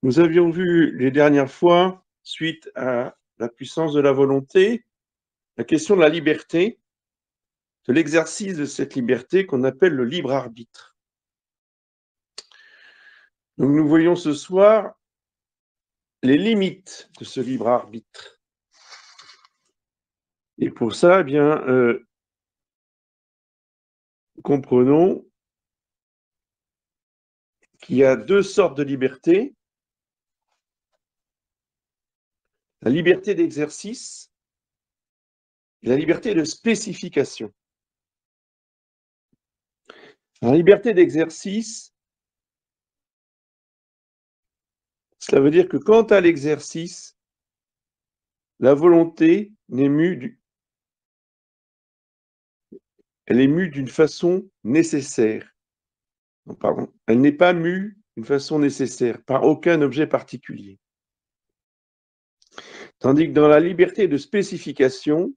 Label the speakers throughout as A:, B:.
A: Nous avions vu les dernières fois, suite à la puissance de la volonté, la question de la liberté, de l'exercice de cette liberté qu'on appelle le libre arbitre. Donc nous voyons ce soir les limites de ce libre arbitre. Et pour ça, eh bien, comprenons qu'il y a deux sortes de liberté. La liberté d'exercice et la liberté de spécification. La liberté d'exercice, cela veut dire que quant à l'exercice, la volonté n'est mue, elle est mue d'une façon nécessaire. Non, pardon, elle n'est pas mue d'une façon nécessaire par aucun objet particulier. Tandis que dans la liberté de spécification,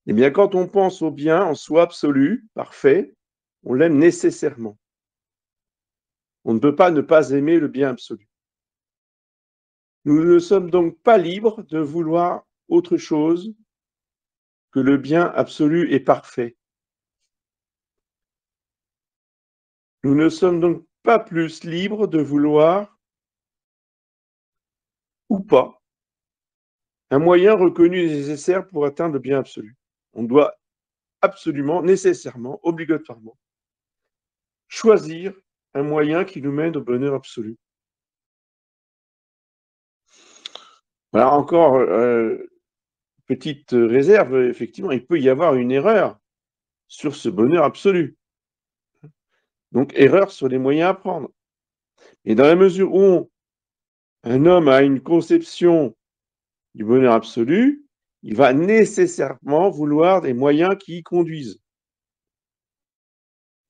A: eh bien, quand on pense au bien en soi absolu, parfait, on l'aime nécessairement. On ne peut pas ne pas aimer le bien absolu. Nous ne sommes donc pas libres de vouloir autre chose que le bien absolu et parfait. Nous ne sommes donc pas plus libres de vouloir ou pas un moyen reconnu nécessaire pour atteindre le bien absolu. On doit absolument, nécessairement, obligatoirement choisir un moyen qui nous mène au bonheur absolu. Voilà encore, petite réserve, effectivement, il peut y avoir une erreur sur ce bonheur absolu. Donc erreur sur les moyens à prendre. Et dans la mesure où un homme a une conception du bonheur absolu, il va nécessairement vouloir des moyens qui y conduisent.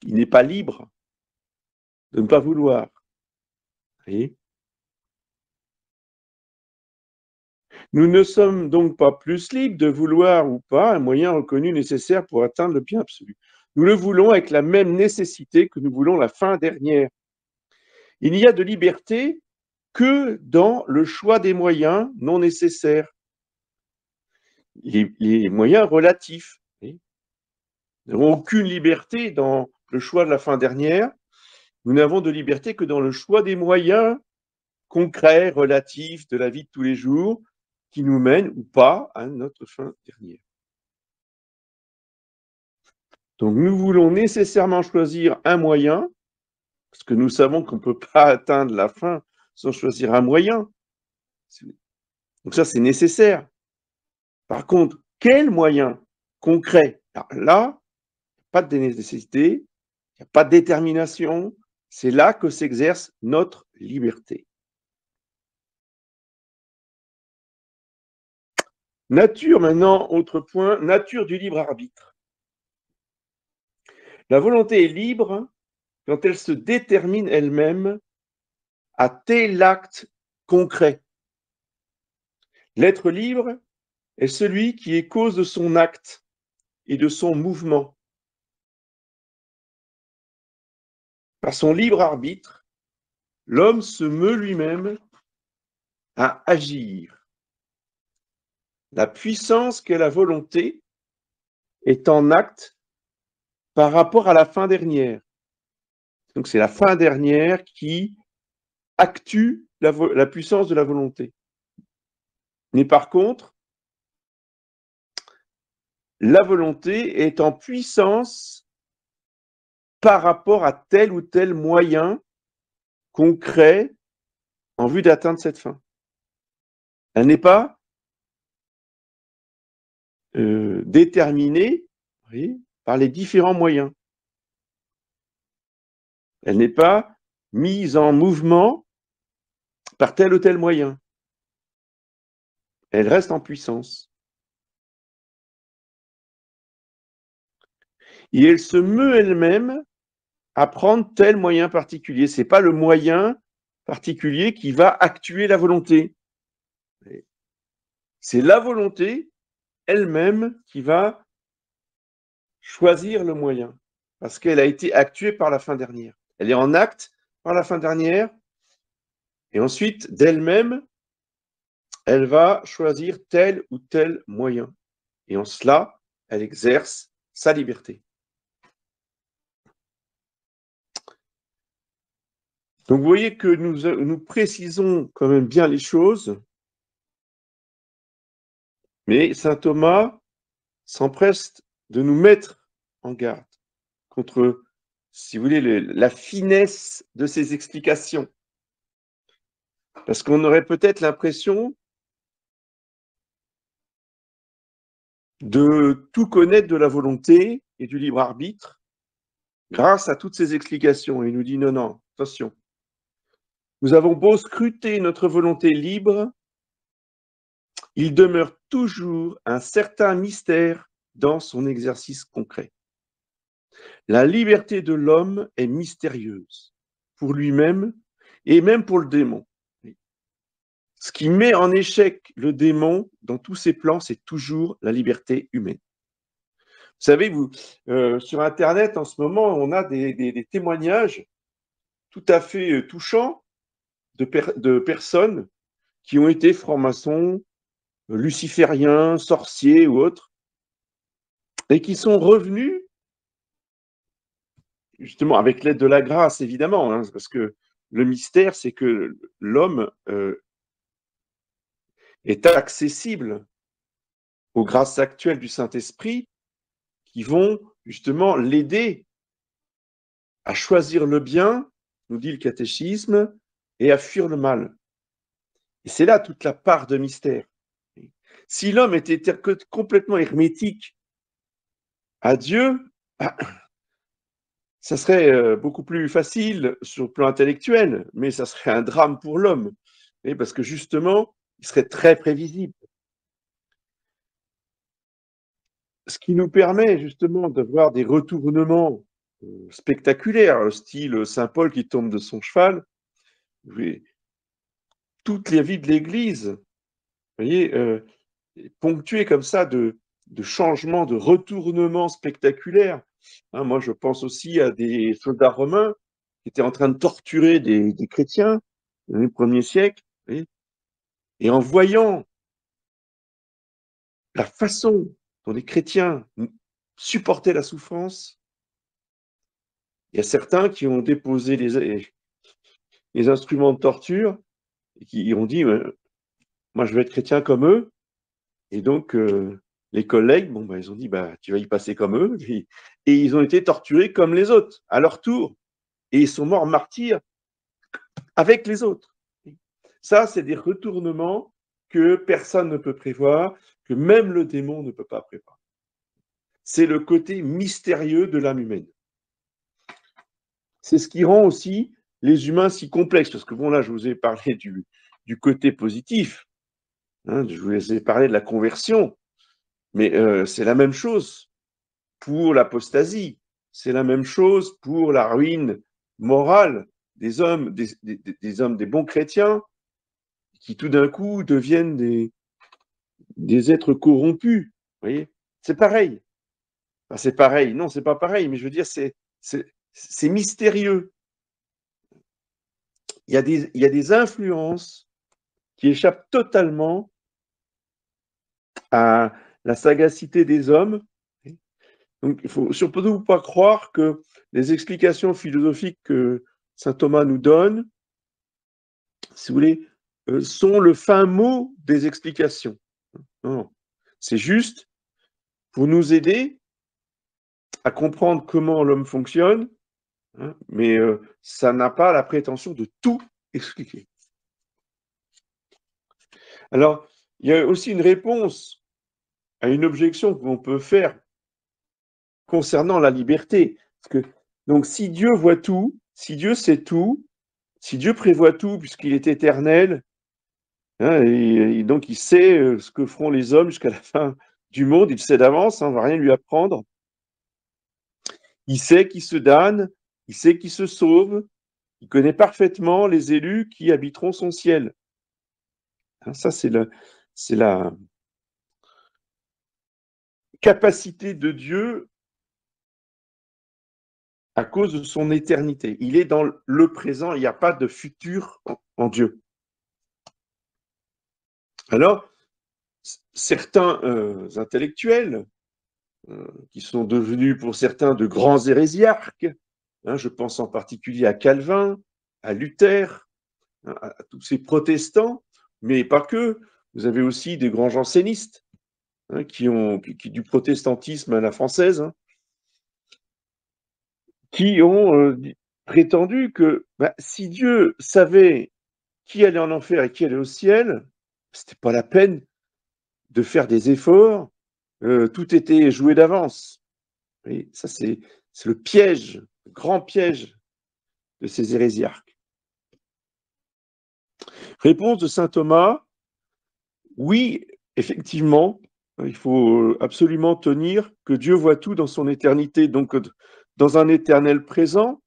A: Il n'est pas libre de ne pas vouloir. Vous voyez ? Nous ne sommes donc pas plus libres de vouloir ou pas un moyen reconnu nécessaire pour atteindre le bien absolu. Nous le voulons avec la même nécessité que nous voulons la fin dernière. Il n'y a de liberté que dans le choix des moyens non nécessaires, les moyens relatifs. Nous n'avons aucune liberté dans le choix de la fin dernière. Nous n'avons de liberté que dans le choix des moyens concrets, relatifs de la vie de tous les jours, qui nous mènent ou pas à notre fin dernière. Donc nous voulons nécessairement choisir un moyen, parce que nous savons qu'on ne peut pas atteindre la fin sans choisir un moyen. Donc ça, c'est nécessaire. Par contre, quel moyen concret? Alors là, pas de nécessité, il n'y a pas de détermination, c'est là que s'exerce notre liberté. Nature maintenant, autre point, nature du libre arbitre. La volonté est libre quand elle se détermine elle-même à tel acte concret. L'être libre est celui qui est cause de son acte et de son mouvement. Par son libre arbitre, l'homme se meut lui-même à agir. La puissance qu'est la volonté est en acte par rapport à la fin dernière. Donc c'est la fin dernière qui actue la puissance de la volonté. Mais par contre, la volonté est en puissance par rapport à tel ou tel moyen concret en vue d'atteindre cette fin. Elle n'est pas déterminée, par les différents moyens. Elle n'est pas mise en mouvement par tel ou tel moyen. Elle reste en puissance. Et elle se meut elle-même à prendre tel moyen particulier. Ce n'est pas le moyen particulier qui va actuer la volonté. C'est la volonté elle-même qui va choisir le moyen, parce qu'elle a été actuée par la fin dernière. Elle est en acte par la fin dernière, et ensuite, d'elle-même, elle va choisir tel ou tel moyen. Et en cela, elle exerce sa liberté. Donc vous voyez que nous précisons quand même bien les choses, mais saint Thomas s'empresse de nous mettre en garde contre, si vous voulez, la finesse de ces explications. Parce qu'on aurait peut-être l'impression de tout connaître de la volonté et du libre arbitre grâce à toutes ces explications. Et il nous dit non, non, attention. Nous avons beau scruter notre volonté libre, il demeure toujours un certain mystère dans son exercice concret. La liberté de l'homme est mystérieuse pour lui-même et même pour le démon. Ce qui met en échec le démon dans tous ses plans, c'est toujours la liberté humaine. Vous savez, sur Internet, en ce moment, on a des témoignages tout à fait touchants de personnes qui ont été francs-maçons, lucifériens, sorciers ou autres, et qui sont revenus, justement, avec l'aide de la grâce, évidemment, hein, parce que le mystère, c'est que l'homme est accessible aux grâces actuelles du Saint-Esprit qui vont justement l'aider à choisir le bien, nous dit le catéchisme, et à fuir le mal. Et c'est là toute la part de mystère. Si l'homme était complètement hermétique à Dieu, ça serait beaucoup plus facile sur le plan intellectuel, mais ça serait un drame pour l'homme, parce que justement, il serait très prévisible. Ce qui nous permet justement de voir des retournements spectaculaires, style Saint Paul qui tombe de son cheval. Toute la vie de l'Église, vous voyez, ponctuée comme ça de changements, de retournements spectaculaires. Hein, moi, je pense aussi à des soldats romains qui étaient en train de torturer des chrétiens dans les premiers siècles. Vous voyez, et en voyant la façon dont les chrétiens supportaient la souffrance, il y a certains qui ont déposé les instruments de torture et qui ont dit moi, je veux être chrétien comme eux. Et donc, les collègues, bon, bah, ils ont dit tu vas y passer comme eux. Et ils ont été torturés comme les autres, à leur tour. Et ils sont morts martyrs avec les autres. Ça, c'est des retournements que personne ne peut prévoir, que même le démon ne peut pas prévoir. C'est le côté mystérieux de l'âme humaine. C'est ce qui rend aussi les humains si complexes. Parce que bon, là, je vous ai parlé du côté positif. Hein, je vous ai parlé de la conversion. Mais c'est la même chose pour l'apostasie. C'est la même chose pour la ruine morale des hommes, des hommes, des bons chrétiens, qui tout d'un coup deviennent des êtres corrompus. Vous voyez, c'est pareil. Enfin, c'est pareil. Non, c'est pas pareil, mais je veux dire, c'est mystérieux. Il y a des influences qui échappent totalement à la sagacité des hommes. Donc, il faut surtout pas croire que les explications philosophiques que saint Thomas nous donne, si vous voulez, sont le fin mot des explications. Non, c'est juste pour nous aider à comprendre comment l'homme fonctionne, hein, mais ça n'a pas la prétention de tout expliquer. Alors, il y a aussi une réponse à une objection qu'on peut faire concernant la liberté. Parce que, donc, si Dieu voit tout, si Dieu sait tout, si Dieu prévoit tout puisqu'il est éternel, hein, et donc il sait ce que feront les hommes jusqu'à la fin du monde, il sait d'avance, hein, on ne va rien lui apprendre. Il sait qui se damne, il sait qui se sauve, il connaît parfaitement les élus qui habiteront son ciel. Hein, ça, c'est la capacité de Dieu à cause de son éternité. Il est dans le présent, il n'y a pas de futur en Dieu. Alors, certains intellectuels, qui sont devenus pour certains de grands hérésiarques, je pense en particulier à Calvin, à Luther, à tous ces protestants, mais pas que. Vous avez aussi des grands jansénistes qui du protestantisme à la française, qui ont prétendu que si Dieu savait qui allait en enfer et qui allait au ciel, c'était pas la peine de faire des efforts, tout était joué d'avance. Et ça, c'est le piège, le grand piège de ces hérésiarques. Réponse de saint Thomas, oui, effectivement, il faut absolument tenir que Dieu voit tout dans son éternité, donc dans un éternel présent,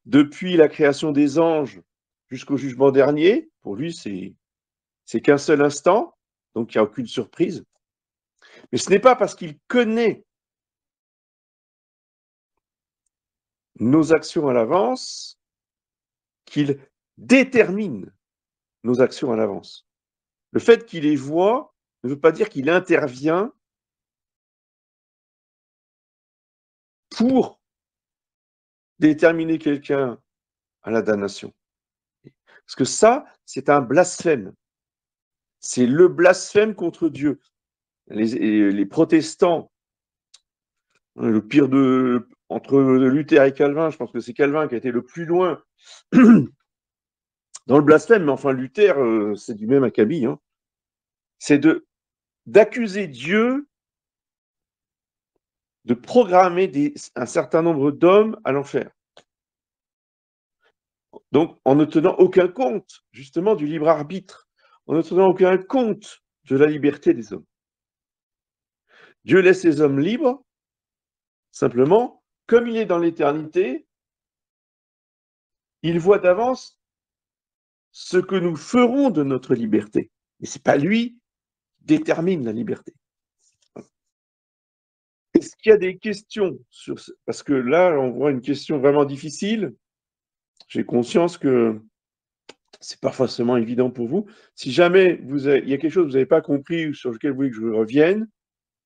A: depuis la création des anges jusqu'au jugement dernier. Pour lui, c'est qu'un seul instant, donc il n'y a aucune surprise. Mais ce n'est pas parce qu'il connaît nos actions à l'avance qu'il détermine nos actions à l'avance. Le fait qu'il les voit ne veut pas dire qu'il intervient pour déterminer quelqu'un à la damnation. Parce que ça, c'est un blasphème. C'est le blasphème contre Dieu. Les protestants, le pire entre Luther et Calvin, je pense que c'est Calvin qui a été le plus loin dans le blasphème, mais enfin Luther, c'est du même acabit. C'est d'accuser Dieu de programmer un certain nombre d'hommes à l'enfer. Donc, en ne tenant aucun compte, justement, du libre arbitre, en ne tenant aucun compte de la liberté des hommes. Dieu laisse les hommes libres, simplement, comme il est dans l'éternité, il voit d'avance ce que nous ferons de notre liberté. Mais ce n'est pas lui qui détermine la liberté. Est-ce qu'il y a des questions sur ce? Parce que là, on voit une question vraiment difficile. J'ai conscience que c'est pas forcément évident pour vous. Si jamais il y a quelque chose que vous n'avez pas compris ou sur lequel vous voulez que je revienne,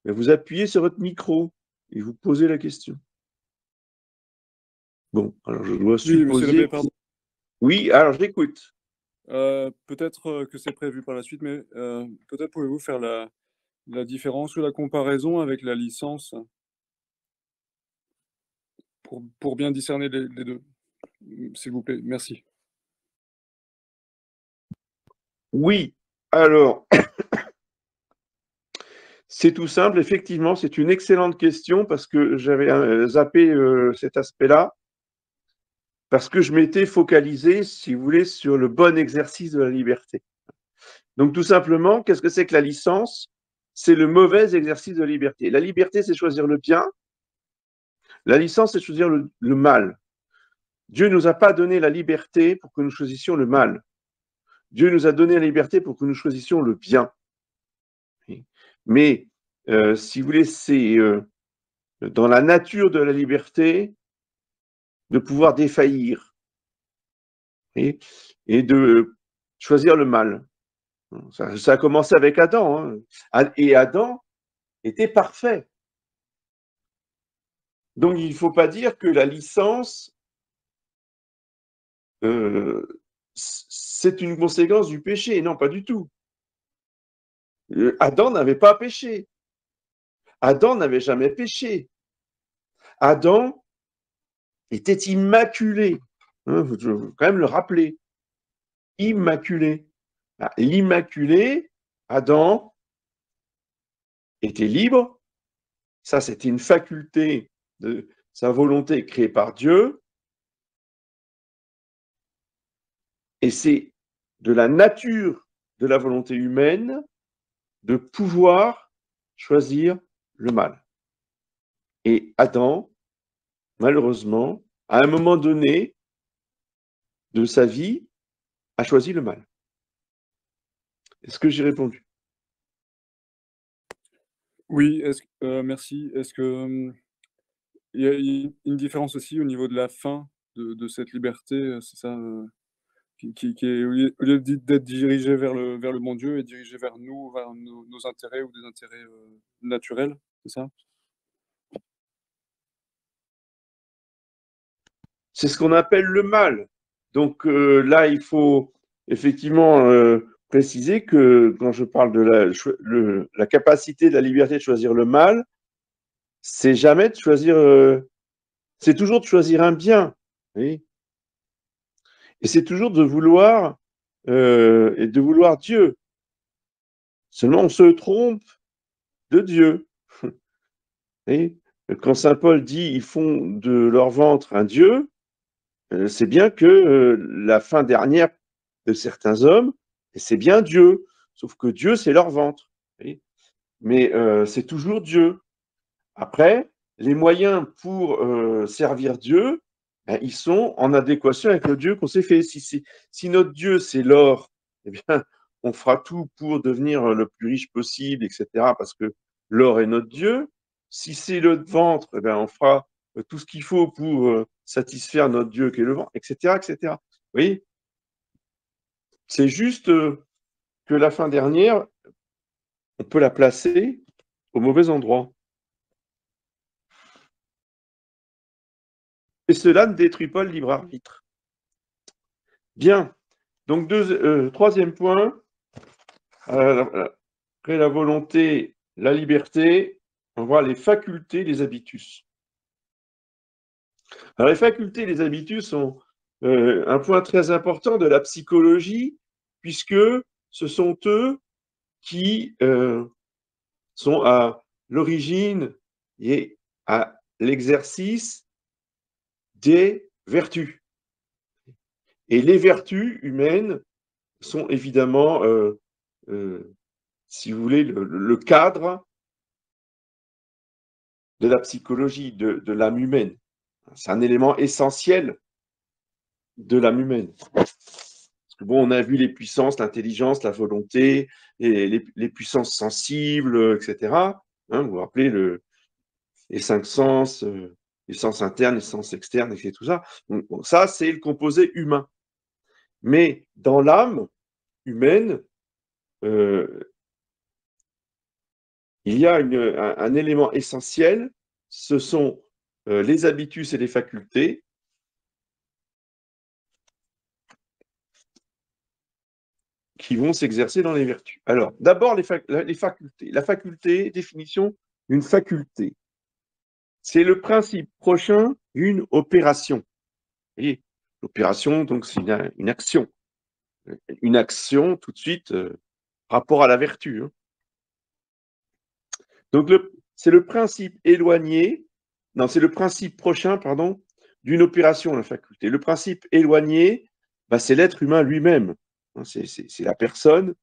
A: vous appuyez sur votre micro et vous posez la question. Bon, alors je dois
B: Oui, monsieur l'abbé,
A: supposer...
B: pardon.
A: Oui, alors j'écoute.
B: Peut-être que c'est prévu par la suite, mais peut-être pouvez-vous faire la différence ou la comparaison avec la licence pour bien discerner les deux, s'il vous plaît. Merci.
A: Oui, alors, c'est tout simple, effectivement, c'est une excellente question parce que j'avais zappé cet aspect-là, parce que je m'étais focalisé, si vous voulez, sur le bon exercice de la liberté. Donc, tout simplement, qu'est-ce que c'est que la licence? C'est le mauvais exercice de la liberté. La liberté, c'est choisir le bien. La licence, c'est choisir le mal. Dieu ne nous a pas donné la liberté pour que nous choisissions le mal. Dieu nous a donné la liberté pour que nous choisissions le bien. Mais, si vous voulez, c'est dans la nature de la liberté de pouvoir défaillir et de choisir le mal. Ça a commencé avec Adam. Et Adam était parfait. Donc, il ne faut pas dire que la licence, c'est une conséquence du péché. Non, pas du tout. Adam n'avait pas péché. Adam n'avait jamais péché. Adam était immaculé. Il faut quand même le rappeler. Immaculé. L'immaculé, Adam, était libre. Ça, c'était une faculté de sa volonté créée par Dieu. Et c'est de la nature de la volonté humaine de pouvoir choisir le mal. Et Adam, malheureusement, à un moment donné de sa vie, a choisi le mal. Est-ce que j'ai répondu?
B: Oui, merci. Est-ce que il y a une différence aussi au niveau de la fin de cette liberté, c'est ça, qui est au lieu d'être dirigé vers le bon Dieu, est dirigé vers nous, vers nos intérêts ou des intérêts, naturels, c'est ça?
A: C'est ce qu'on appelle le mal. Donc là, il faut effectivement préciser que quand je parle de la capacité de la liberté de choisir le mal, c'est jamais de choisir, c'est toujours de choisir un bien, oui. Et c'est toujours de vouloir et de vouloir Dieu. Seulement, on se trompe de Dieu. Oui. Quand saint Paul dit ils font de leur ventre un Dieu, c'est bien que la fin dernière de certains hommes, c'est bien Dieu. Sauf que Dieu, c'est leur ventre. Oui. Mais c'est toujours Dieu. Après, les moyens pour servir Dieu, ben, ils sont en adéquation avec le Dieu qu'on s'est fait. Si notre Dieu, c'est l'or, eh bien, on fera tout pour devenir le plus riche possible, etc., parce que l'or est notre Dieu. Si c'est le ventre, eh bien, on fera tout ce qu'il faut pour satisfaire notre Dieu qui est le ventre, etc., etc. Vous voyez, c'est juste que la fin dernière, on peut la placer au mauvais endroit. Et cela ne détruit pas le libre arbitre. Bien. Donc, troisième point, après la volonté, la liberté, on voit les facultés, les habitus. Alors, les facultés et les habitus sont un point très important de la psychologie, puisque ce sont eux qui sont à l'origine et à l'exercice des vertus. Et les vertus humaines sont évidemment, si vous voulez, le cadre de la psychologie, de l'âme humaine. C'est un élément essentiel de l'âme humaine. Parce que bon, on a vu les puissances, l'intelligence, la volonté, les puissances sensibles, etc. Hein, vous vous rappelez les cinq sens, les sens internes, les sens externes, et tout ça. Donc, bon, ça, c'est le composé humain. Mais dans l'âme humaine, il y a un élément essentiel, ce sont les habitus et les facultés qui vont s'exercer dans les vertus. Alors, d'abord, les facultés. La faculté, définition d'une faculté. C'est le principe prochain d'une opération. Et l'opération, donc, c'est une action. Une action, tout de suite, rapport à la vertu. Hein. Donc, c'est le principe éloigné, non, c'est le principe prochain, pardon, d'une opération, la faculté. Le principe éloigné, bah, c'est l'être humain lui-même. Hein, c'est la personne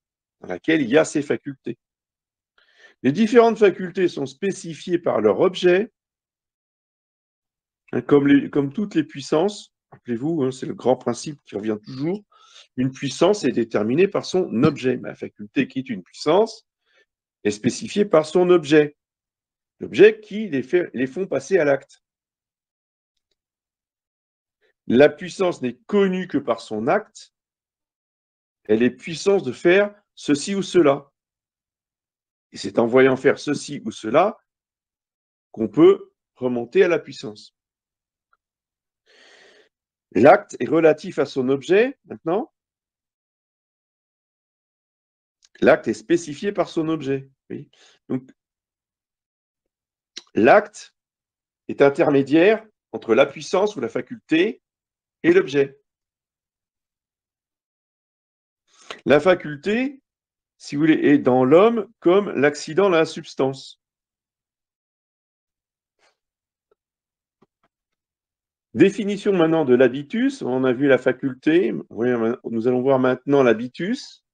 A: dans laquelle il y a ces facultés. Les différentes facultés sont spécifiées par leur objet, hein, comme toutes les puissances. Rappelez-vous, hein, c'est le grand principe qui revient toujours. Une puissance est déterminée par son objet. La faculté qui est une puissance est spécifiée par son objet. L'objet qui les font passer à l'acte. La puissance n'est connue que par son acte. Elle est puissance de faire ceci ou cela. Et c'est en voyant faire ceci ou cela qu'on peut remonter à la puissance. L'acte est relatif à son objet, maintenant. L'acte est spécifié par son objet. Oui. Donc, l'acte est intermédiaire entre la puissance ou la faculté et l'objet. La faculté, si vous voulez, est dans l'homme comme l'accident dans la substance. Définition maintenant de l'habitus. On a vu la faculté. Nous allons voir maintenant l'habitus.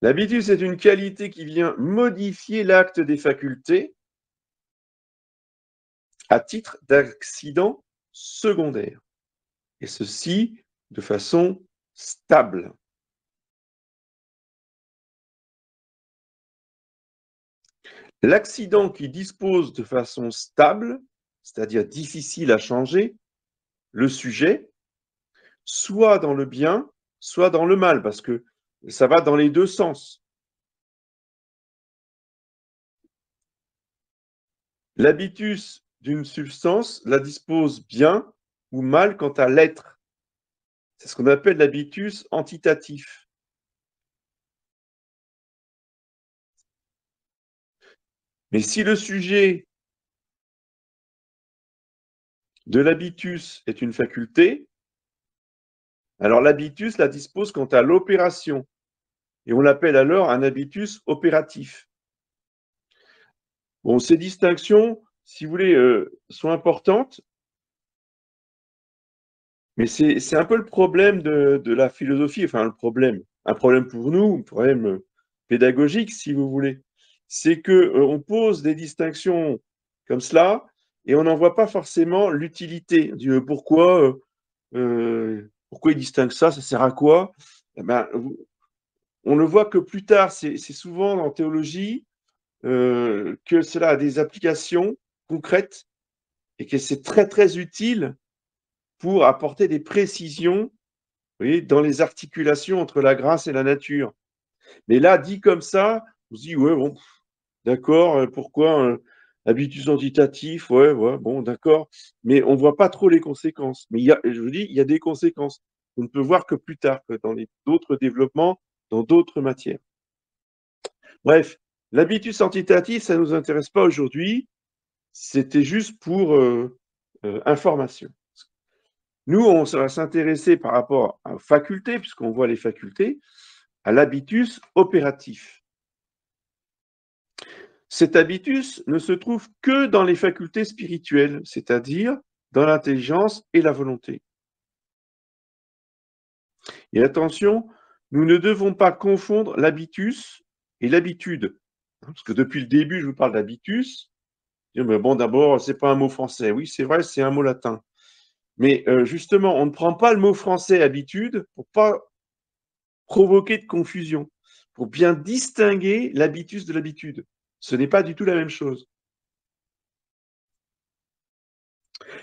A: L'habitus est une qualité qui vient modifier l'acte des facultés à titre d'accident secondaire. Et ceci de façon stable. L'accident qui dispose de façon stable, c'est-à-dire difficile à changer, le sujet, soit dans le bien, soit dans le mal, parce que ça va dans les deux sens. L'habitus d'une substance la dispose bien ou mal quant à l'être. C'est ce qu'on appelle l'habitus antitatif. Mais si le sujet de l'habitus est une faculté, alors l'habitus la dispose quant à l'opération, et on l'appelle alors un habitus opératif. Bon, ces distinctions, si vous voulez, sont importantes, mais c'est un peu le problème de la philosophie, enfin un problème pour nous, un problème pédagogique, si vous voulez. C'est qu'on pose des distinctions comme cela, et on n'en voit pas forcément l'utilité. On dit pourquoi il distingue ça, ça sert à quoi? Eh ben, on ne voit que plus tard, c'est souvent en théologie, que cela a des applications concrètes et que c'est très très utile pour apporter des précisions, vous voyez, dans les articulations entre la grâce et la nature. Mais là, dit comme ça, on se dit, ouais, bon, d'accord, pourquoi habitus antitatif, ouais, bon, d'accord, mais on ne voit pas trop les conséquences. Mais je vous dis, il y a des conséquences. On ne peut voir que plus tard, que dans d'autres développements, dans d'autres matières. Bref, l'habitus antitatif, ça ne nous intéresse pas aujourd'hui. C'était juste pour information. Nous, on va s'intéresser par rapport aux facultés, puisqu'on voit les facultés, à l'habitus opératif. Cet habitus ne se trouve que dans les facultés spirituelles, c'est-à-dire dans l'intelligence et la volonté. Et attention, nous ne devons pas confondre l'habitus et l'habitude. Parce que depuis le début, je vous parle d'habitus. Mais bon, d'abord, ce n'est pas un mot français. Oui, c'est vrai, c'est un mot latin. Mais justement, on ne prend pas le mot français habitude pour ne pas provoquer de confusion, pour bien distinguer l'habitus de l'habitude. Ce n'est pas du tout la même chose.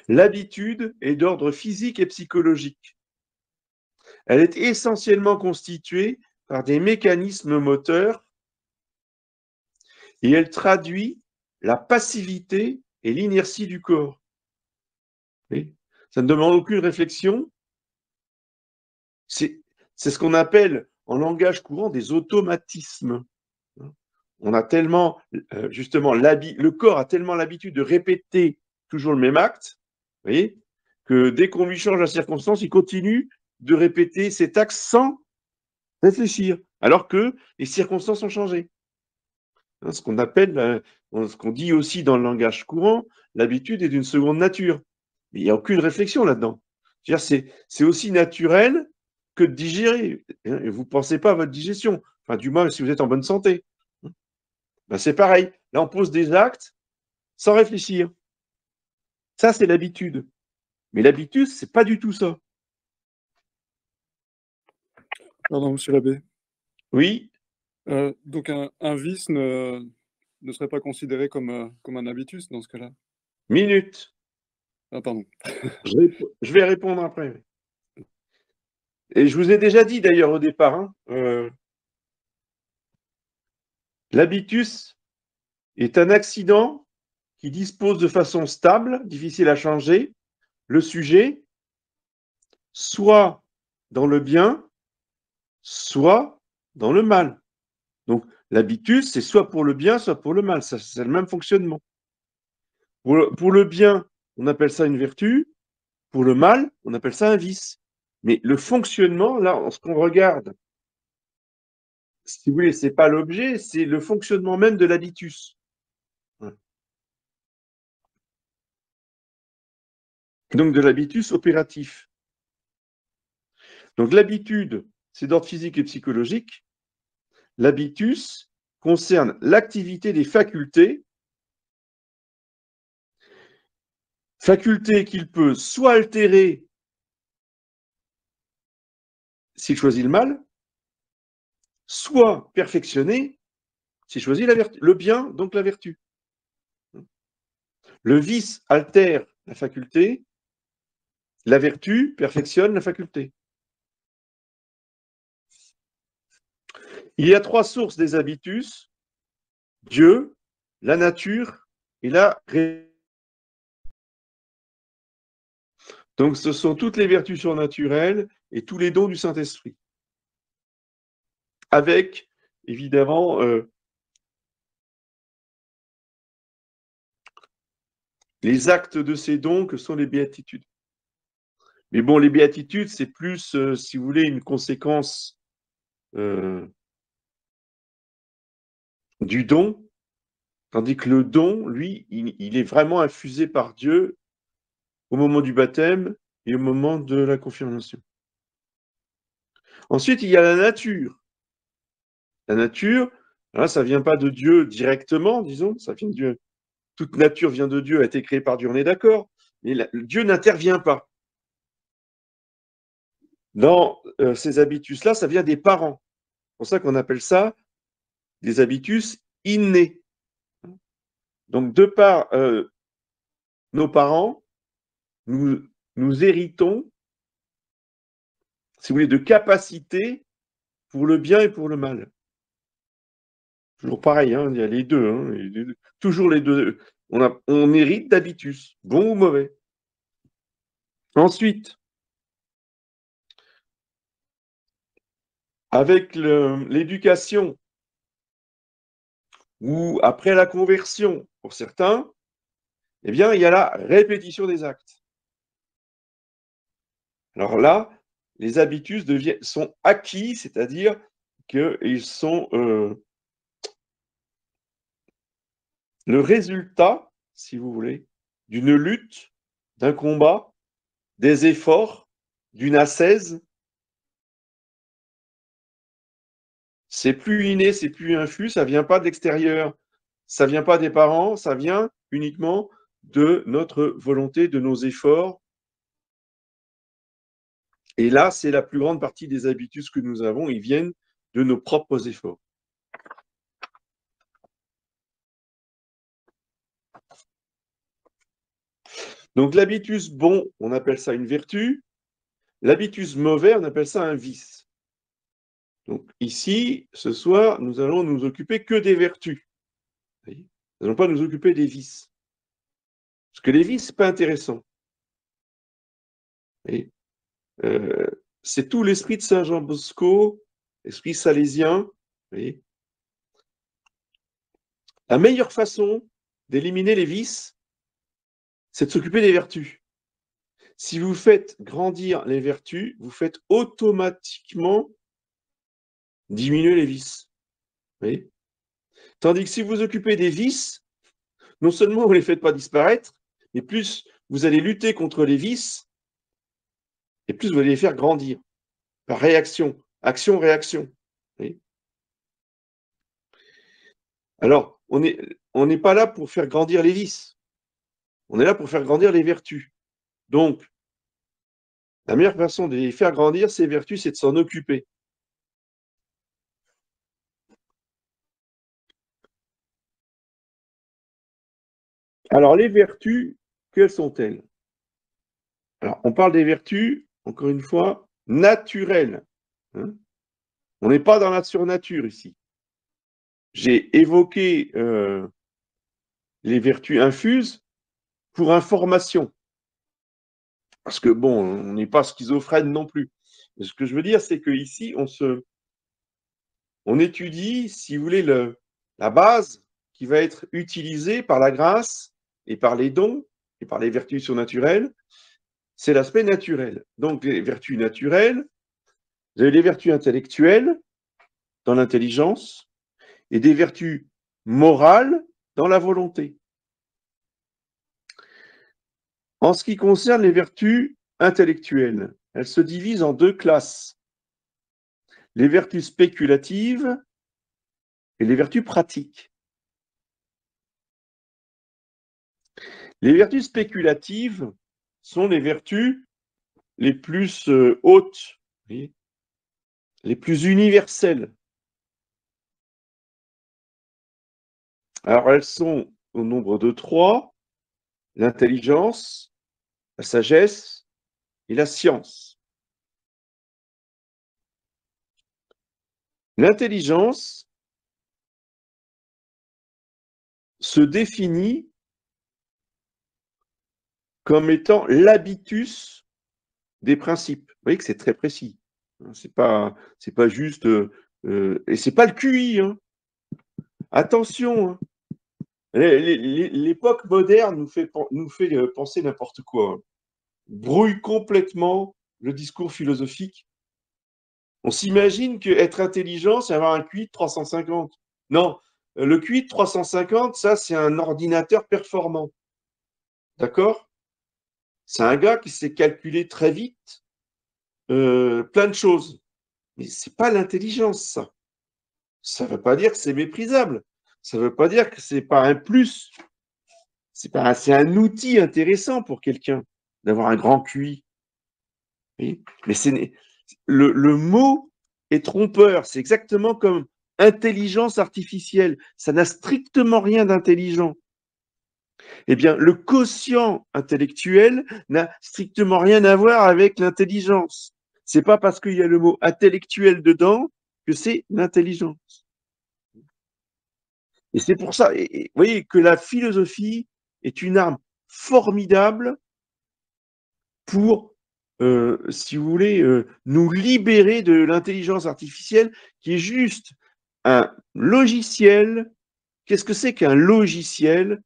A: L'habitude est d'ordre physique et psychologique. Elle est essentiellement constituée par des mécanismes moteurs et elle traduit la passivité et l'inertie du corps. Oui. Ça ne demande aucune réflexion. C'est ce qu'on appelle en langage courant des automatismes. On a tellement, justement, le corps a tellement l'habitude de répéter toujours le même acte, vous voyez, que dès qu'on lui change la circonstance, il continue de répéter cet acte sans réfléchir, alors que les circonstances ont changé. Ce qu'on appelle, ce qu'on dit aussi dans le langage courant, l'habitude est d'une seconde nature. Mais il n'y a aucune réflexion là-dedans. C'est aussi naturel que de digérer. Et vous ne pensez pas à votre digestion. Enfin, du moins, si vous êtes en bonne santé. Ben, c'est pareil. Là, on pose des actes sans réfléchir. Ça, c'est l'habitude. Mais l'habitude, c'est pas du tout ça.
B: Pardon, monsieur l'abbé.
A: Oui.
B: Donc un vice ne serait pas considéré comme un habitus dans ce cas-là?
A: Minute.
B: Ah, pardon.
A: Je vais répondre après. Et je vous ai déjà dit d'ailleurs au départ, l'habitus est un accident qui dispose de façon stable, difficile à changer, le sujet, soit dans le bien, soit dans le mal. Donc, l'habitus, c'est soit pour le bien, soit pour le mal. C'est le même fonctionnement. Pour le bien, on appelle ça une vertu. Pour le mal, on appelle ça un vice. Mais le fonctionnement, là, ce qu'on regarde, si vous voulez, ce n'est pas l'objet, c'est le fonctionnement même de l'habitus. Donc, de l'habitus opératif. Donc, l'habitude, c'est d'ordre physique et psychologique. L'habitus concerne l'activité des facultés qu'il peut soit altérer s'il choisit le mal, soit perfectionner c'est choisir la vertu, le bien, donc la vertu. Le vice altère la faculté, la vertu perfectionne la faculté. Il y a 3 sources des habitus: Dieu, la nature et la raison. Donc, ce sont toutes les vertus surnaturelles et tous les dons du Saint-Esprit. Avec, évidemment, les actes de ces dons que sont les béatitudes. Mais bon, les béatitudes, c'est plus, si vous voulez, une conséquence du don, tandis que le don, lui, il est vraiment infusé par Dieu au moment du baptême et au moment de la confirmation. Ensuite, il y a la nature. La nature, là, ça vient pas de Dieu directement, disons, ça vient de Dieu. Toute nature vient de Dieu, a été créée par Dieu, on est d'accord, mais Dieu n'intervient pas. Dans ces habitus-là, ça vient des parents. C'est pour ça qu'on appelle ça des habitus innés. Donc, de par nos parents, nous héritons, si vous voulez, de capacités pour le bien et pour le mal. Toujours pareil, hein, il y a les deux, hein, toujours les deux. On hérite d'habitus, bon ou mauvais. Ensuite, avec l'éducation ou après la conversion, pour certains, eh bien, il y a la répétition des actes. Alors là, les habitus sont acquis, c'est-à-dire qu'ils sont le résultat, si vous voulez, d'une lutte, d'un combat, des efforts, d'une ascèse. C'est plus inné, c'est plus infus, ça vient pas de l'extérieur, ça vient pas des parents, ça vient uniquement de notre volonté, de nos efforts. Et là, c'est la plus grande partie des habitus que nous avons, ils viennent de nos propres efforts. Donc l'habitus bon, on appelle ça une vertu. L'habitus mauvais, on appelle ça un vice. Donc ici, ce soir, nous allons nous occuper que des vertus. Nous n'allons pas nous occuper des vices. Parce que les vices, c'est pas intéressant. C'est tout l'esprit de Saint Jean Bosco, l'esprit salésien. Voyez. La meilleure façon d'éliminer les vices, c'est de s'occuper des vertus. Si vous faites grandir les vertus, vous faites automatiquement diminuer les vices. Voyez. Tandis que si vous vous occupez des vices, non seulement vous ne les faites pas disparaître, mais plus vous allez lutter contre les vices, et plus vous allez les faire grandir par réaction, action-réaction. Alors, on n'est pas là pour faire grandir les vices, on est là pour faire grandir les vertus. Donc, la meilleure façon de les faire grandir, ces vertus, c'est de s'en occuper. Alors, les vertus, quelles sont-elles? Alors, on parle des vertus, encore une fois, naturelles. Hein. On n'est pas dans la surnature ici. J'ai évoqué les vertus infuses pour information. Parce que, bon, on n'est pas schizophrène non plus. Mais ce que je veux dire, c'est qu'ici, on étudie, si vous voulez, la base qui va être utilisée par la grâce et par les dons et par les vertus surnaturelles, c'est l'aspect naturel. Donc, les vertus naturelles, vous avez les vertus intellectuelles dans l'intelligence et des vertus morales dans la volonté. En ce qui concerne les vertus intellectuelles, elles se divisent en 2 classes. Les vertus spéculatives et les vertus pratiques. Les vertus spéculatives sont les vertus les plus hautes, les plus universelles. Alors, elles sont au nombre de 3, l'intelligence, la sagesse et la science. L'intelligence se définit comme étant l'habitus des principes. Vous voyez que c'est très précis. C'est pas juste, et c'est pas le QI. Hein. Attention, hein. L'époque moderne nous fait penser n'importe quoi. Hein. Brouille complètement le discours philosophique. On s'imagine qu'être intelligent, c'est avoir un QI de 350. Non, le QI de 350, ça, c'est un ordinateur performant. D'accord? C'est un gars qui sait calculer très vite plein de choses. Mais c'est pas l'intelligence, ça. Ça ne veut pas dire que c'est méprisable. Ça ne veut pas dire que c'est pas un plus. C'est un outil intéressant pour quelqu'un d'avoir un grand QI. Oui, mais le mot est trompeur. C'est exactement comme intelligence artificielle. Ça n'a strictement rien d'intelligent. Eh bien, le quotient intellectuel n'a strictement rien à voir avec l'intelligence. C'est pas parce qu'il y a le mot intellectuel dedans que c'est l'intelligence. Et c'est pour ça, vous voyez, que la philosophie est une arme formidable pour, si vous voulez, nous libérer de l'intelligence artificielle qui est juste un logiciel. Qu'est-ce que c'est qu'un logiciel?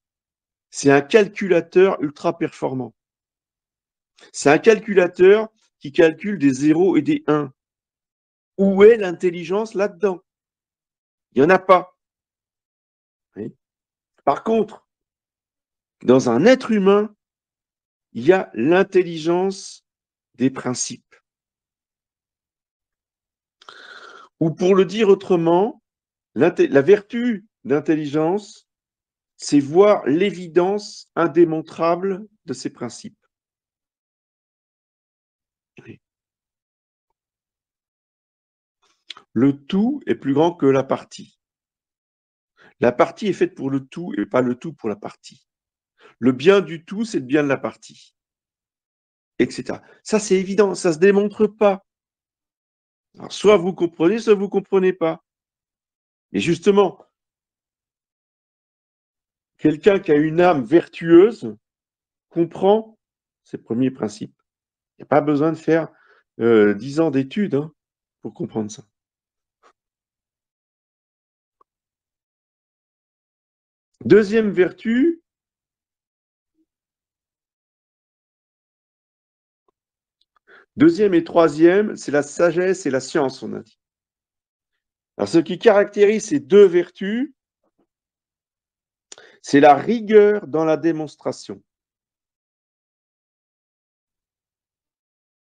A: C'est un calculateur ultra performant. C'est un calculateur qui calcule des 0 et des 1. Où est l'intelligence là-dedans? Il n'y en a pas. Oui. Par contre, dans un être humain, il y a l'intelligence des principes. Ou pour le dire autrement, la vertu d'intelligence, c'est voir l'évidence indémontrable de ces principes. Oui. Le tout est plus grand que la partie. La partie est faite pour le tout et pas le tout pour la partie. Le bien du tout, c'est le bien de la partie, etc. Ça, c'est évident, ça ne se démontre pas. Alors, soit vous comprenez, soit vous ne comprenez pas. Mais justement, quelqu'un qui a une âme vertueuse comprend ces premiers principes. Il n'y a pas besoin de faire 10 ans d'études pour comprendre ça. Deuxième vertu, deuxième et troisième, c'est la sagesse et la science, on a dit. Alors, ce qui caractérise ces deux vertus, c'est la rigueur dans la démonstration.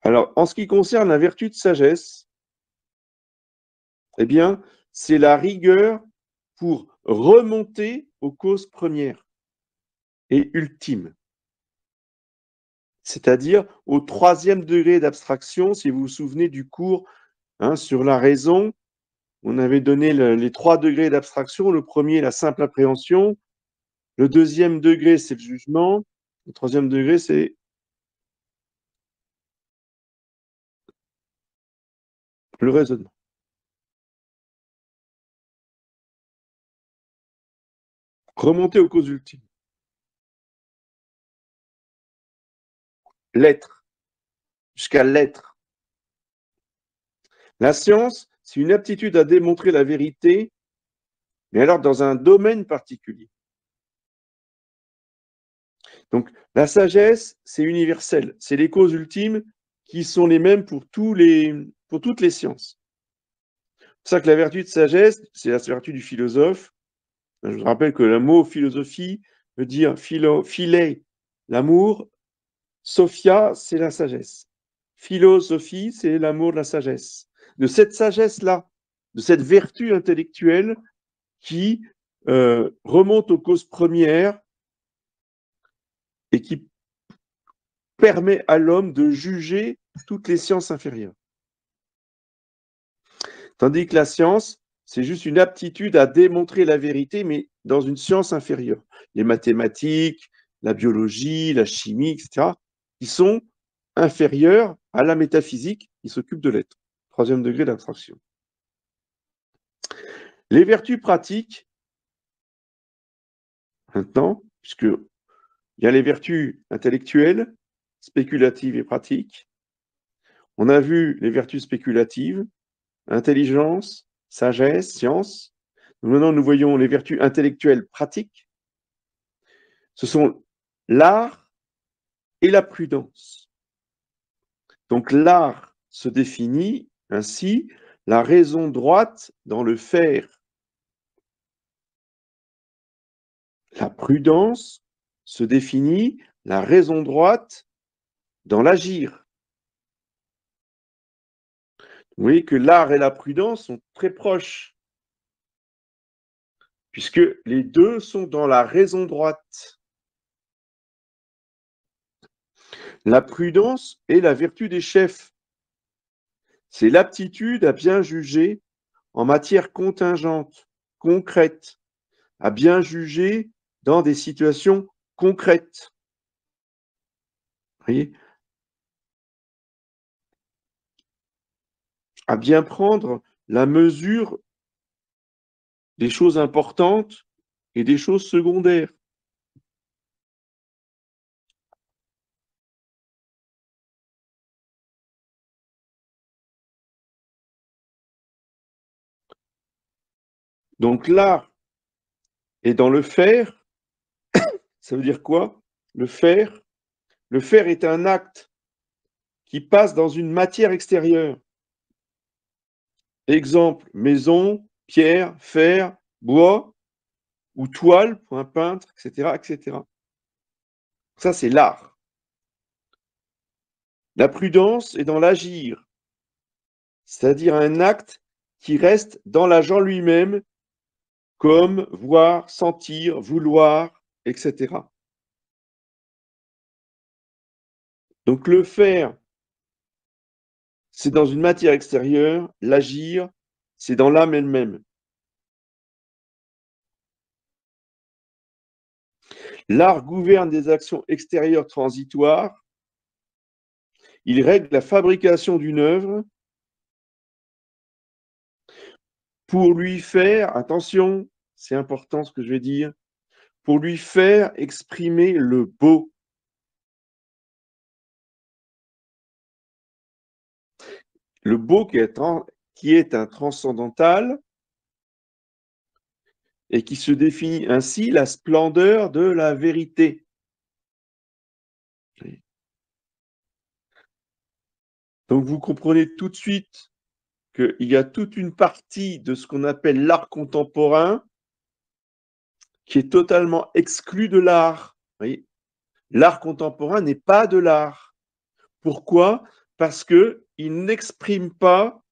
A: Alors, en ce qui concerne la vertu de sagesse, eh bien, c'est la rigueur pour remonter aux causes premières et ultimes. C'est-à-dire au troisième degré d'abstraction, si vous vous souvenez du cours sur la raison, on avait donné les 3 degrés d'abstraction. Le premier, la simple appréhension. Le deuxième degré, c'est le jugement. Le troisième degré, c'est le raisonnement. Remonter aux causes ultimes. L'être, jusqu'à l'être. La science, c'est une aptitude à démontrer la vérité, mais alors dans un domaine particulier. Donc, la sagesse, c'est universel. C'est les causes ultimes qui sont les mêmes pour toutes les sciences. C'est pour ça que la vertu de sagesse, c'est la vertu du philosophe. Je vous rappelle que le mot philosophie veut dire philet, l'amour. Sophia, c'est la sagesse. Philosophie, c'est l'amour de la sagesse. De cette sagesse-là, de cette vertu intellectuelle qui remonte aux causes premières et qui permet à l'homme de juger toutes les sciences inférieures. Tandis que la science, c'est juste une aptitude à démontrer la vérité, mais dans une science inférieure. Les mathématiques, la biologie, la chimie, etc., qui sont inférieures à la métaphysique qui s'occupe de l'être. 3e degré d'abstraction. Les vertus pratiques, maintenant, puisque il y a les vertus intellectuelles, spéculatives et pratiques. On a vu les vertus spéculatives, intelligence, sagesse, science. Maintenant, nous voyons les vertus intellectuelles pratiques. Ce sont l'art et la prudence. Donc l'art se définit ainsi, la raison droite dans le faire. La prudence se définit la raison droite dans l'agir. Vous voyez que l'art et la prudence sont très proches, puisque les deux sont dans la raison droite. La prudence est la vertu des chefs. C'est l'aptitude à bien juger en matière contingente, concrète, à bien juger dans des situations concrètes. Vous voyez ? À bien prendre la mesure des choses importantes et des choses secondaires. Donc l'art est dans le faire. Ça veut dire quoi? Le faire est un acte qui passe dans une matière extérieure. Exemple, maison, pierre, fer, bois, ou toile pour un peintre, etc., etc. Ça, c'est l'art. La prudence est dans l'agir, c'est-à-dire un acte qui reste dans l'agent lui-même, comme voir, sentir, vouloir, etc. Donc le faire, c'est dans une matière extérieure, l'agir, c'est dans l'âme elle-même. L'art gouverne des actions extérieures transitoires. Il règle la fabrication d'une œuvre pour lui faire, attention, c'est important ce que je vais dire, pour lui faire exprimer le beau. Le beau qui est un transcendantal et qui se définit ainsi la splendeur de la vérité. Donc vous comprenez tout de suite qu'il y a toute une partie de ce qu'on appelle l'art contemporain qui est totalement exclue de l'art. L'art contemporain n'est pas de l'art. Pourquoi? Parce qu'il n'exprime pas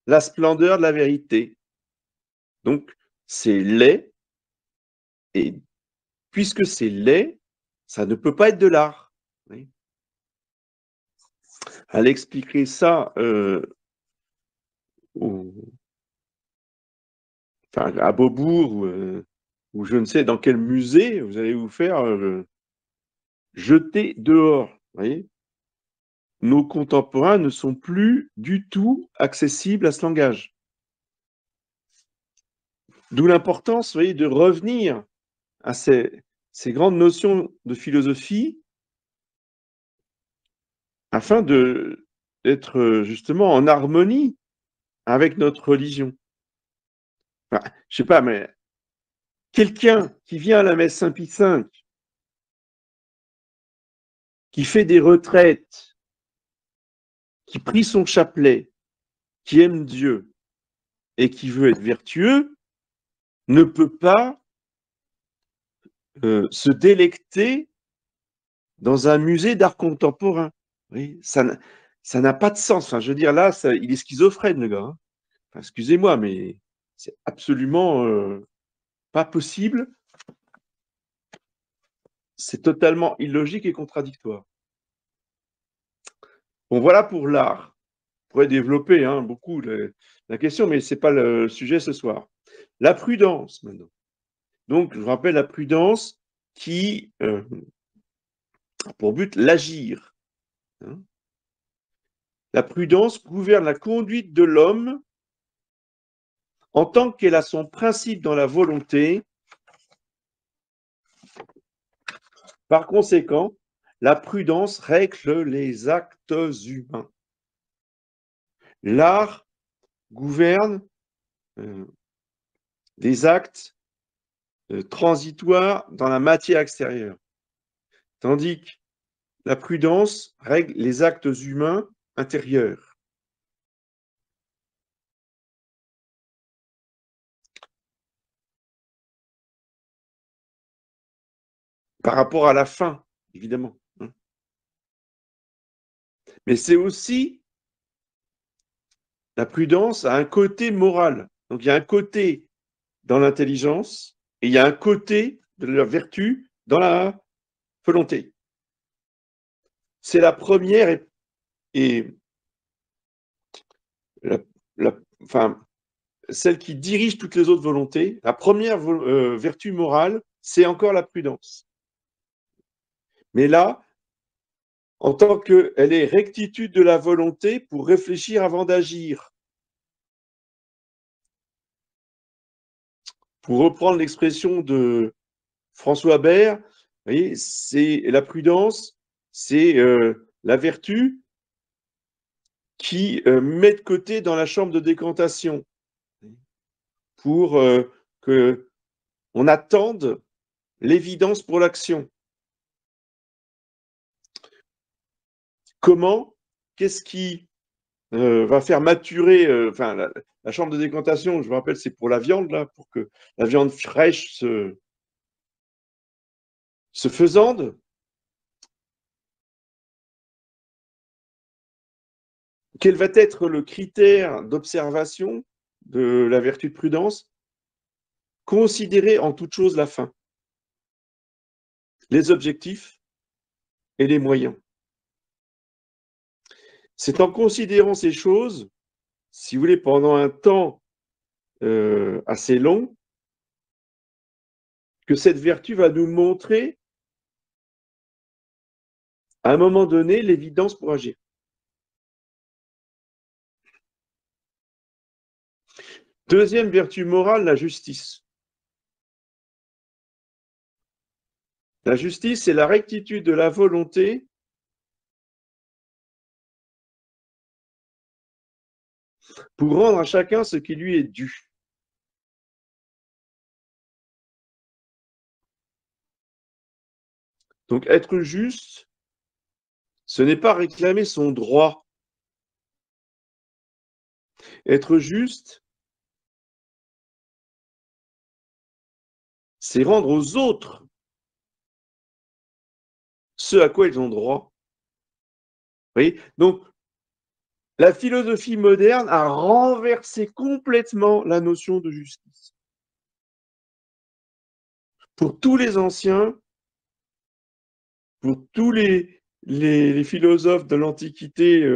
A: la splendeur de la vérité. Donc, c'est laid, et puisque c'est laid, ça ne peut pas être de l'art. Elle expliquerait ça à Beaubourg ou je ne sais dans quel musée vous allez vous faire jeter dehors. Voyez, nos contemporains ne sont plus du tout accessibles à ce langage. D'où l'importance, vous voyez, de revenir à ces grandes notions de philosophie afin d'être justement en harmonie avec notre religion. Enfin, je sais pas, mais quelqu'un qui vient à la messe Saint-Pie V, qui fait des retraites, qui prie son chapelet, qui aime Dieu et qui veut être vertueux, ne peut pas se délecter dans un musée d'art contemporain. Oui, ça n'a pas de sens. Enfin, je veux dire, là, il est schizophrène, le gars. Hein. Enfin, excusez-moi, mais c'est absolument pas possible. C'est totalement illogique et contradictoire. Bon, voilà pour l'art. On pourrait développer beaucoup la question, mais ce n'est pas le sujet ce soir. La prudence, maintenant. Donc, je vous rappelle la prudence qui a pour but l'agir. Hein. La prudence gouverne la conduite de l'homme en tant qu'elle a son principe dans la volonté. Par conséquent, la prudence règle les actes humains. L'art gouverne des actes transitoires dans la matière extérieure, tandis que la prudence règle les actes humains intérieurs. Par rapport à la fin, évidemment. Mais c'est aussi, la prudence a un côté moral. Donc il y a un côté dans l'intelligence et il y a un côté de la vertu dans la volonté. C'est la première et enfin, celle qui dirige toutes les autres volontés. La première vertu morale, c'est encore la prudence. Mais là, en tant qu'elle est rectitude de la volonté pour réfléchir avant d'agir. Pour reprendre l'expression de François Bert, vous voyez, c'est la prudence, c'est la vertu qui met de côté dans la chambre de décantation pour qu'on attende l'évidence pour l'action. Comment? Qu'est-ce qui va faire maturer enfin, la chambre de décantation, je vous rappelle, c'est pour la viande, là, pour que la viande fraîche se faisande. Quel va être le critère d'observation de la vertu de prudence? Considérer en toute chose la fin, les objectifs et les moyens. C'est en considérant ces choses, si vous voulez, pendant un temps assez long, que cette vertu va nous montrer, à un moment donné, l'évidence pour agir. Deuxième vertu morale, la justice. La justice, c'est la rectitude de la volonté pour rendre à chacun ce qui lui est dû. Donc, être juste, ce n'est pas réclamer son droit. Être juste, c'est rendre aux autres ce à quoi ils ont droit. Vous voyez? Donc, la philosophie moderne a renversé complètement la notion de justice. Pour tous les anciens, pour tous les philosophes de l'Antiquité,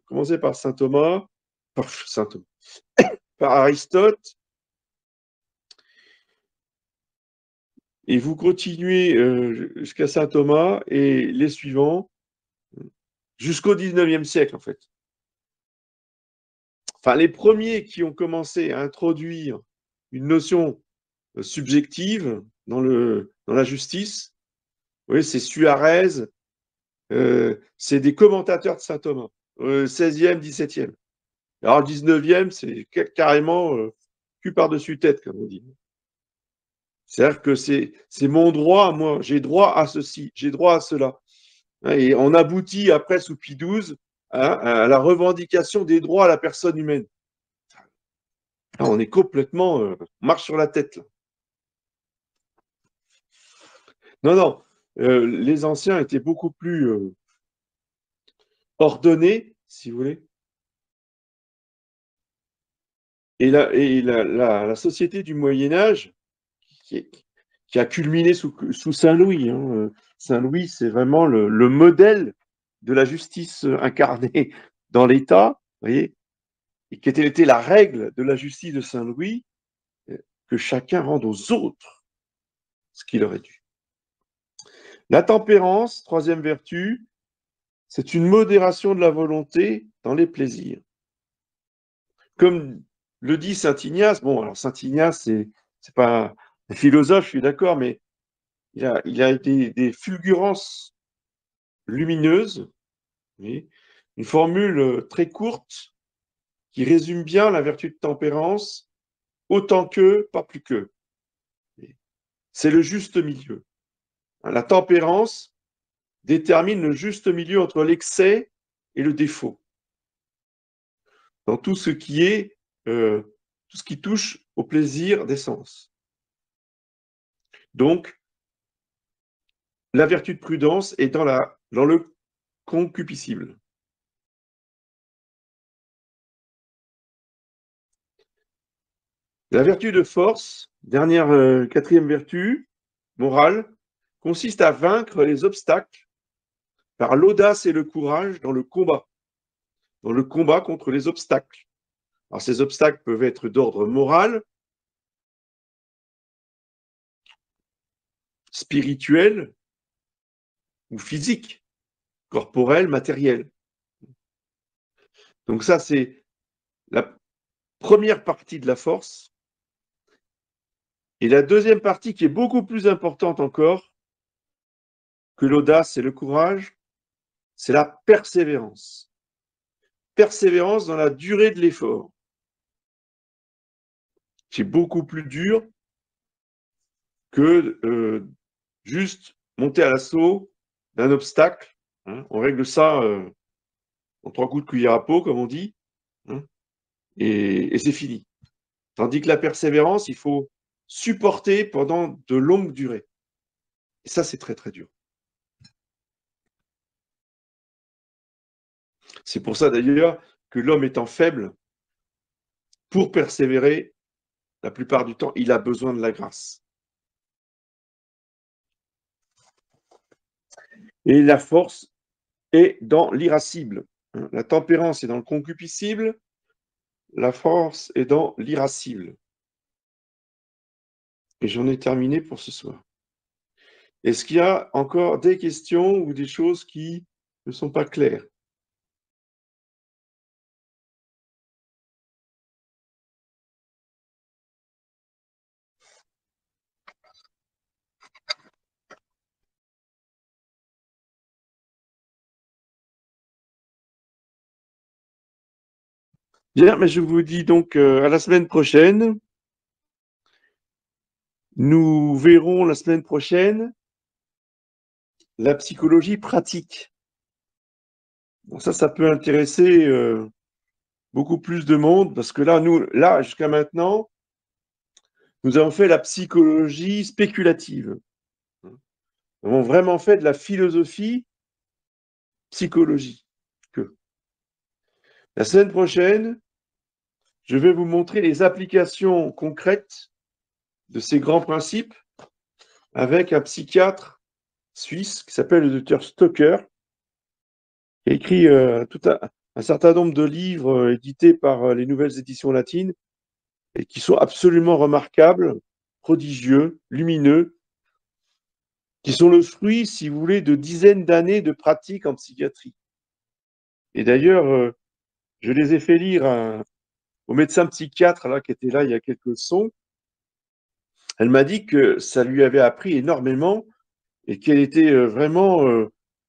A: commencé par saint Thomas, par Aristote, et vous continuez jusqu'à saint Thomas et les suivants, jusqu'au 19e siècle, en fait. Enfin, les premiers qui ont commencé à introduire une notion subjective dans la justice, oui, c'est Suarez, c'est des commentateurs de saint Thomas, 16e, 17e. Alors, le 19e, c'est carrément cul par-dessus tête, comme on dit. C'est-à-dire que c'est mon droit, moi, j'ai droit à ceci, j'ai droit à cela. Et on aboutit après, sous Pie XII, à la revendication des droits à la personne humaine. Là, on est complètement, on marche sur la tête. Là. Non, non, les anciens étaient beaucoup plus ordonnés, si vous voulez. Et la société du Moyen-Âge, qui a culminé sous Saint-Louis. Hein. Saint-Louis, c'est vraiment le modèle de la justice incarnée dans l'État, vous voyez, et qui était la règle de la justice de Saint-Louis, que chacun rende aux autres ce qu'il aurait dû. La tempérance, troisième vertu, c'est une modération de la volonté dans les plaisirs. Comme le dit saint Ignace, bon, alors saint Ignace, c'est pas un philosophe, je suis d'accord, mais il a des fulgurances lumineuses, oui, une formule très courte qui résume bien la vertu de tempérance, autant que, pas plus que. C'est le juste milieu. La tempérance détermine le juste milieu entre l'excès et le défaut. Dans tout ce qui est, tout ce qui touche au plaisir des sens. Donc, la vertu de prudence est dans le concupiscible. La vertu de force, dernière, quatrième vertu morale, consiste à vaincre les obstacles par l'audace et le courage dans le combat contre les obstacles. Alors, ces obstacles peuvent être d'ordre moral, spirituel ou physique, corporel, matériel. Donc ça, c'est la première partie de la force. Et la deuxième partie, qui est beaucoup plus importante encore que l'audace et le courage, c'est la persévérance. Persévérance dans la durée de l'effort. C'est beaucoup plus dur que juste monter à l'assaut d'un obstacle. Hein. On règle ça en 3 coups de cuillère à peau, comme on dit, hein, et c'est fini. Tandis que la persévérance, il faut supporter pendant de longues durées. Et ça, c'est très, très dur. C'est pour ça, d'ailleurs, que l'homme étant faible, pour persévérer, la plupart du temps, il a besoin de la grâce. Et la force est dans l'irascible. La tempérance est dans le concupiscible, la force est dans l'irascible. Et j'en ai terminé pour ce soir. Est-ce qu'il y a encore des questions ou des choses qui ne sont pas claires? Bien, mais je vous dis donc à la semaine prochaine. Nous verrons la semaine prochaine la psychologie pratique. Bon, ça peut intéresser beaucoup plus de monde parce que là, jusqu'à maintenant, nous avons fait la psychologie spéculative. Nous avons vraiment fait de la philosophie psychologique. La semaine prochaine, je vais vous montrer les applications concrètes de ces grands principes avec un psychiatre suisse qui s'appelle le docteur Stocker, qui a écrit un certain nombre de livres édités par les nouvelles éditions latines et qui sont absolument remarquables, prodigieux, lumineux, qui sont le fruit, si vous voulez, de dizaines d'années de pratique en psychiatrie. Et d'ailleurs, je les ai fait lire au médecin psychiatre là, qui était là il y a quelques leçons. Elle m'a dit que ça lui avait appris énormément et qu'elle était vraiment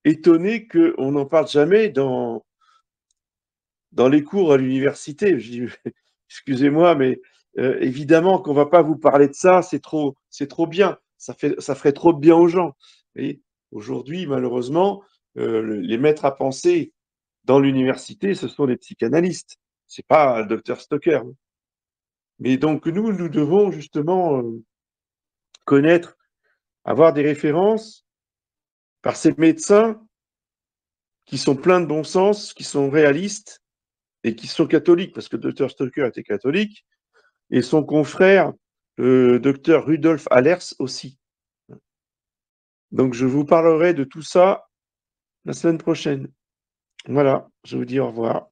A: étonnée qu'on n'en parle jamais dans les cours à l'université. Je dis, excusez-moi, mais évidemment qu'on ne va pas vous parler de ça, c'est trop bien, ça ferait trop de bien aux gens. Et aujourd'hui, malheureusement, les maîtres à penser dans l'université, ce sont les psychanalystes, c'est pas le docteur Stocker. Mais donc nous devons justement connaître, avoir des références par ces médecins qui sont pleins de bon sens, qui sont réalistes et qui sont catholiques, parce que le docteur Stocker était catholique, et son confrère, le docteur Rudolf Allers aussi. Donc je vous parlerai de tout ça la semaine prochaine. Voilà, je vous dis au revoir.